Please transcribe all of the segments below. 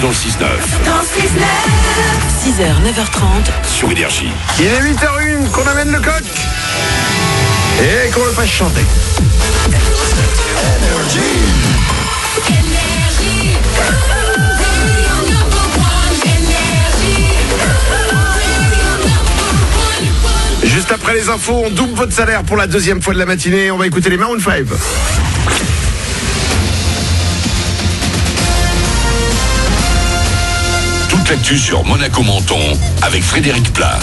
dans le 6-9. Dans le 6-9. 6h, 9h30. Sur Énergie. Il est 8h01 qu'on amène le coq et qu'on le fasse chanter. Juste après les infos, on double votre salaire pour la deuxième fois de la matinée. On va écouter les Maroon 5. Toute l'actu sur Monaco-Menton avec Frédéric Plat.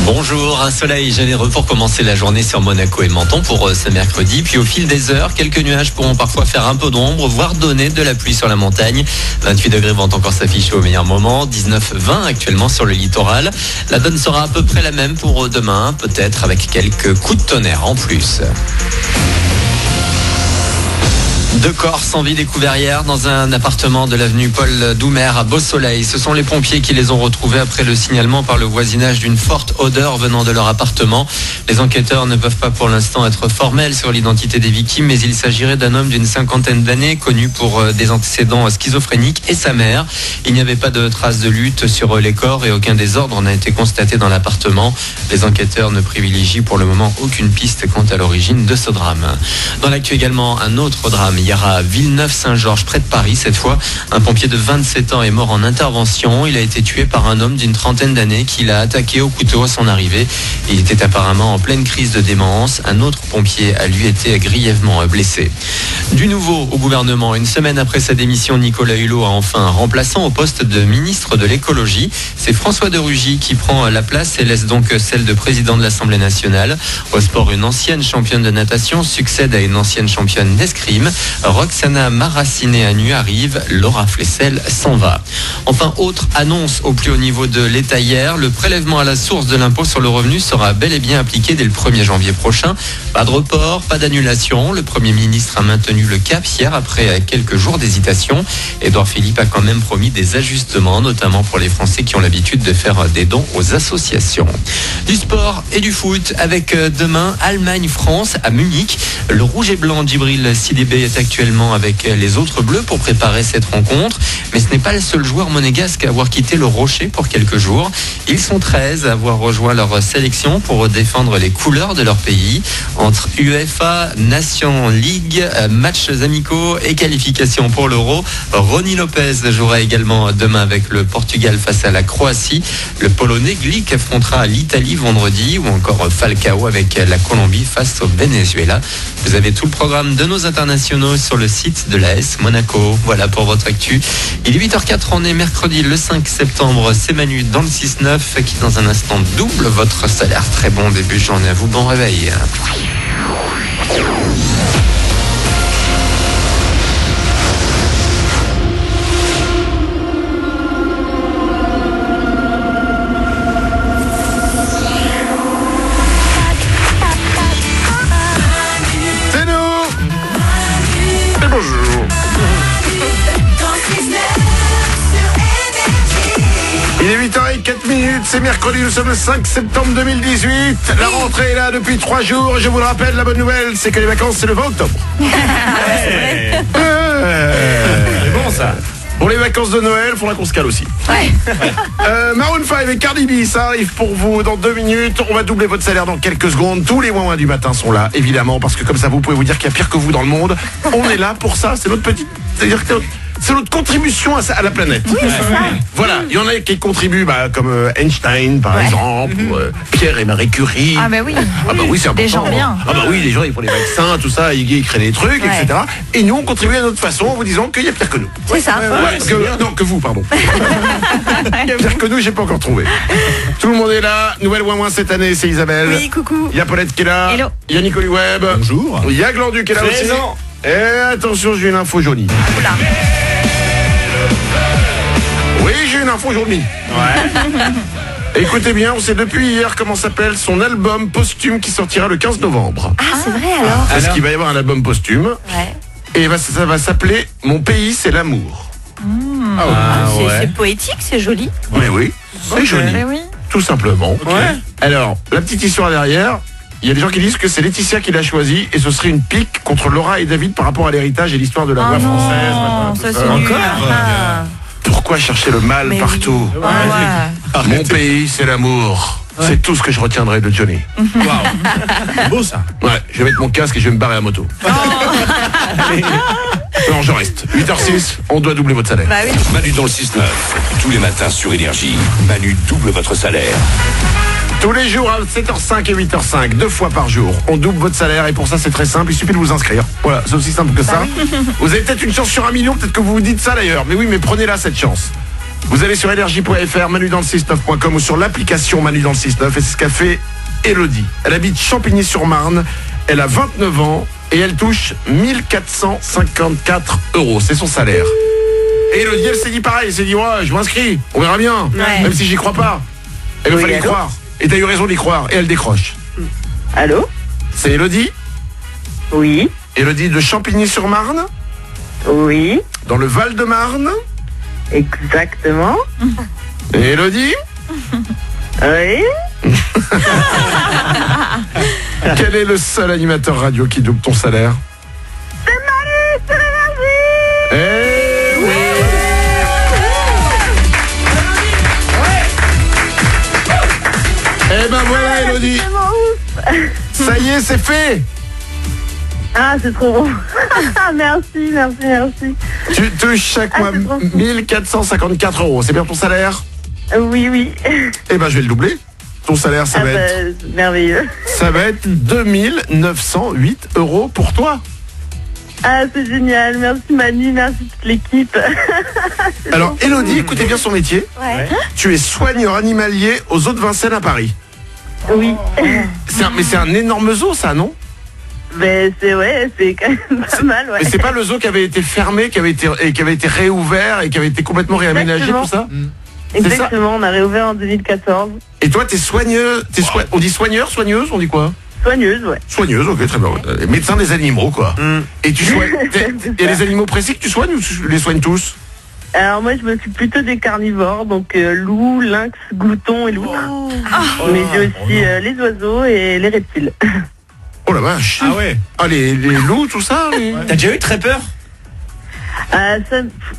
Bonjour, un soleil généreux pour commencer la journée sur Monaco et Menton pour ce mercredi. Puis au fil des heures, quelques nuages pourront parfois faire un peu d'ombre, voire donner de la pluie sur la montagne. 28 degrés vont encore s'afficher au meilleur moment, 19-20 actuellement sur le littoral. La donne sera à peu près la même pour demain, peut-être avec quelques coups de tonnerre en plus. 2 corps sans vie découverts hier dans un appartement de l'avenue Paul Doumer à Beau-Soleil. Ce sont les pompiers qui les ont retrouvés après le signalement par le voisinage d'une forte odeur venant de leur appartement. Les enquêteurs ne peuvent pas pour l'instant être formels sur l'identité des victimes, mais il s'agirait d'un homme d'une 50aine d'années, connu pour des antécédents schizophréniques, et sa mère. Il n'y avait pas de traces de lutte sur les corps et aucun désordre n'a été constaté dans l'appartement. Les enquêteurs ne privilégient pour le moment aucune piste quant à l'origine de ce drame. Dans l'actu également, un autre drame. Hier à Villeneuve-Saint-Georges, près de Paris, cette fois, un pompier de 27 ans est mort en intervention. Il a été tué par un homme d'une 30aine d'années qui l'a attaqué au couteau à son arrivée. Il était apparemment en pleine crise de démence. Un autre pompier a lui été grièvement blessé. Du nouveau au gouvernement, une semaine après sa démission, Nicolas Hulot a enfin un remplaçant au poste de ministre de l'écologie. C'est François de Rugy qui prend la place et laisse donc celle de président de l'Assemblée nationale. Au sport, une ancienne championne de natation succède à une ancienne championne d'escrime. Roxana Maracineanu arrive, Laura Flessel s'en va. Enfin, autre annonce au plus haut niveau de l'État hier, le prélèvement à la source de l'impôt sur le revenu sera bel et bien appliqué dès le 1er janvier prochain. Pas de report, pas d'annulation. Le Premier ministre a maintenu le cap hier après quelques jours d'hésitation. Édouard Philippe a quand même promis des ajustements, notamment pour les Français qui ont l'habitude de faire des dons aux associations. Du sport et du foot avec demain Allemagne-France à Munich. Le rouge et blanc Djibril Sidibé est actuellement avec les autres bleus pour préparer cette rencontre. Mais ce n'est pas le seul joueur monégasque à avoir quitté le Rocher pour quelques jours. Ils sont 13 à avoir rejoint leur sélection pour défendre les couleurs de leur pays. Entre UEFA, Nation League, matchs amicaux et qualifications pour l'Euro, Ronny Lopez jouera également demain avec le Portugal face à la Croatie. Le Polonais Glick affrontera l'Italie vendredi, ou encore Falcao avec la Colombie face au Venezuela. Vous avez tout le programme de nos internationaux sur le site de l'AS Monaco. Voilà pour votre actu. Il est 8h04, on est mercredi le 5 septembre. C'est Manu dans le 6-9 qui dans un instant double votre salaire. Très bon début de journée à vous, bon réveil. Il est 8h04, c'est mercredi, nous sommes le 5 septembre 2018. La rentrée est là depuis 3 jours. Je vous le rappelle, la bonne nouvelle, c'est que les vacances, c'est le 20 octobre. C'est bon ça. Pour les vacances de Noël, il faudra qu'on se cale aussi. Ouais. Maroon 5 et Cardi B, ça arrive pour vous dans 2 minutes. On va doubler votre salaire dans quelques secondes. Tous les ouin-ouin du matin sont là, évidemment, parce que comme ça, vous pouvez vous dire qu'il y a pire que vous dans le monde. On est là pour ça, c'est notre petite... C'est-à-dire que c'est notre contribution à la planète. Oui, c'est ça. Voilà, il y en a qui contribuent, comme Einstein, par exemple, ou Pierre et Marie Curie. Ah bah oui. Ah bah oui, c'est important. Des gens bien. Ah bah oui, les gens, ils font les vaccins, tout ça, ils créent des trucs, Ouais. etc. Et nous, on contribue à notre façon en vous disant qu'il y a pire que nous. C'est ça. Que vous, pardon. Pire que nous, j'ai pas encore trouvé. Tout le monde est là. Nouvelle ouin-ouin cette année, c'est Isabelle. Oui, coucou. Il y a Paulette qui est là. Hello. Il y a Nicole Webb. Bonjour. Il y a Glandu qui est là aussi. Présent. Et attention, j'ai une info jaunie. Oula. Oui, j'ai une info jaunie. Ouais. Écoutez bien, on sait depuis hier comment s'appelle son album posthume qui sortira le 15 novembre. Ah, c'est vrai alors. Parce qu'il va y avoir un album posthume. Ouais. Et ça va s'appeler Mon pays, c'est l'amour. C'est poétique, c'est joli. Mais oui, c'est joli. Mais oui. Tout simplement. Ouais. Alors, la petite histoire derrière, il y a des gens qui disent que c'est Laetitia qui l'a choisi et ce serait une pique contre Laura et David par rapport à l'héritage et l'histoire de la voix française. Non, machin, ça tout c'est ça. nul. Encore Pourquoi chercher le mal Mais partout oui. Ouais. Mon pays, c'est l'amour. C'est tout ce que je retiendrai de Johnny. Waouh. Beau ça. Ouais, je vais mettre mon casque et je vais me barrer à moto. Non, je reste. 8h06, on doit doubler votre salaire. Bah oui. Manu dans le 6-9. Tous les matins sur Énergie. Manu double votre salaire. Tous les jours à 7h05 et 8h05, 2 fois par jour, on double votre salaire et pour ça c'est très simple, il suffit de vous inscrire. Voilà, c'est aussi simple que ça. Vous avez peut-être une chance sur 1 million, peut-être que vous vous dites ça d'ailleurs, mais oui, mais prenez-la cette chance. Vous allez sur énergie.fr, manudansle69.com ou sur l'application Manu dans le 6-9 et c'est ce qu'a fait Elodie. Elle habite Champigny-sur-Marne, elle a 29 ans et elle touche 1454 €, c'est son salaire. Et Elodie, elle s'est dit pareil, elle s'est dit ouais, je m'inscris, on verra bien, Ouais. même si j'y crois pas. Et il fallait y croire. Et t'as eu raison d'y croire. Et elle décroche. Allô? C'est Elodie. Oui. Elodie de Champigny-sur-Marne, Oui. dans le Val-de-Marne. Exactement. Et Elodie, Oui. quel est le seul animateur radio qui double ton salaire? C'est Manu, c'est l'énergie. Eh oui. Eh ben voilà Elodie. Ça y est, c'est fait. Ah, c'est trop bon. Merci. Tu touches chaque mois c'est trop cool. 1454 €. C'est bien ton salaire? Oui. Eh ben je vais le doubler. Ton salaire, ça Ah va bah, être... merveilleux. Ça va être 2908 € pour toi. Ah, c'est génial. Merci Manu, merci toute l'équipe. Alors, Elodie, écoutez bien son métier. Ouais. Tu es soigneur animalier aux Eaux de Vincennes à Paris. Oui. Mais c'est un énorme zoo, ça, non? Ben, c'est quand même pas mal, ouais. Mais c'est pas le zoo qui avait été fermé, qui avait été réouvert et qui avait été complètement réaménagé, Exactement. tout ça? Exactement, on a réouvert en 2014. Et toi, t'es soigneuse, on dit soigneur, soigneuse, on dit quoi? Soigneuse, ouais. Soigneuse, ok, très bien. Médecin des animaux, quoi. Et tu soignes. Il y a les animaux précis que tu soignes ou tu les soignes tous? Alors moi, je m'occupe plutôt des carnivores, donc loup, lynx, glouton et loutre. Mais j'ai aussi les oiseaux et les reptiles. Oh la vache. Ah ouais. Ah, les loups, tout ça T'as déjà eu très peur?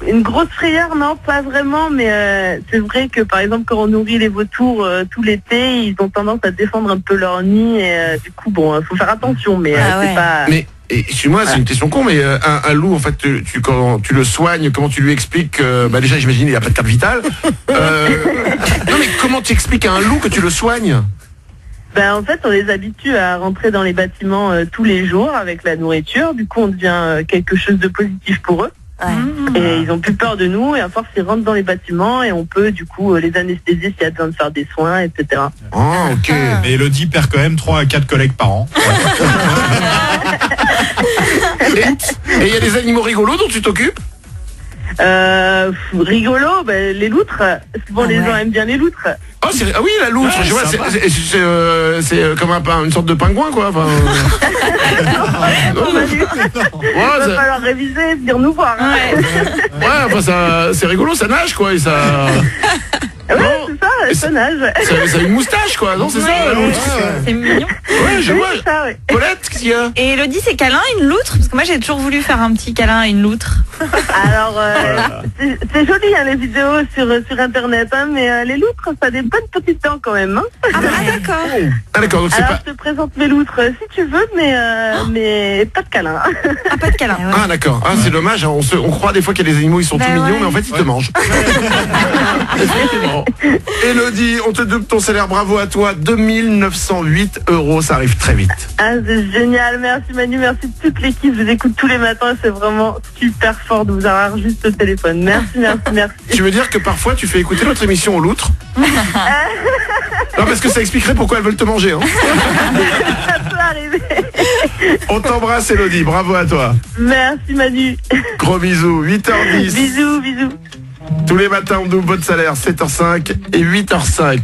Une grosse frayeur, non, pas vraiment, mais c'est vrai que par exemple quand on nourrit les vautours tout l'été, ils ont tendance à défendre un peu leur nid et du coup bon, faut faire attention, mais Ah ouais. c'est pas. Mais, excuse-moi, c'est une question con, mais un loup, en fait, quand tu le soignes, comment tu lui expliques bah déjà, j'imagine, il n'y a pas de carte vitale. Non, mais comment tu expliques à un loup que tu le soignes? Ben en fait, on les habitue à rentrer dans les bâtiments tous les jours avec la nourriture. Du coup, on devient quelque chose de positif pour eux. Ouais. Et ils ont plus peur de nous et à force ils rentrent dans les bâtiments et on peut du coup les anesthésier s'il y a besoin de faire des soins, etc. Ah, ok. Mais Elodie perd quand même 3 à 4 collègues par an. Et il y a des animaux rigolos dont tu t'occupes? Rigolo, ben, les loutres. Souvent les gens aiment bien les loutres. Oh, ah oui, la loutre, Ouais, je vois, sympa. c'est comme une sorte de pingouin, quoi. Enfin, Non, Manu, ouais, il va ça- falloir réviser, venir nous voir. Hein. ouais, enfin, c'est rigolo, ça nage, quoi, et ça... Ouais, Non. c'est ça, ça nage. Ça a une moustache, quoi, non, c'est ça, la loutre? C'est mignon. Ouais, je Oui, vois. c'est ça, ouais. Paulette, qu'est-ce qu'il y a? Et Elodie, c'est câlin, une loutre? Parce que moi, j'ai toujours voulu faire un petit câlin à une loutre. Alors, c'est joli hein, les vidéos sur internet, hein, mais les loutres, ça a des bonnes petites dents quand même. Hein. Ah, d'accord. Ah, d'accord, donc c'est Alors, pas... je te présente mes loutres si tu veux, mais pas de câlin. Ah, pas de câlin. Ouais. Ah, d'accord. Ah, c'est dommage, hein, on croit des fois qu'il y a des animaux, ils sont Bah tout mignons, ouais. mais en fait, ils te mangent. Effectivement. Elodie, on te double ton salaire, bravo à toi, 2908 €, ça arrive très vite. Ah, c'est génial, merci Manu, merci toute l'équipe, je vous écoute tous les matins, c'est vraiment super fort de vous avoir juste au téléphone. Merci. Tu veux dire que parfois tu fais écouter notre émission aux loutres? Non, parce que ça expliquerait pourquoi elles veulent te manger. Hein. Ça peut arriver. On t'embrasse Elodie, bravo à toi. Merci Manu. Gros bisous, 8h10. Bisous. Tous les matins on double votre salaire, 7h05 et 8h05.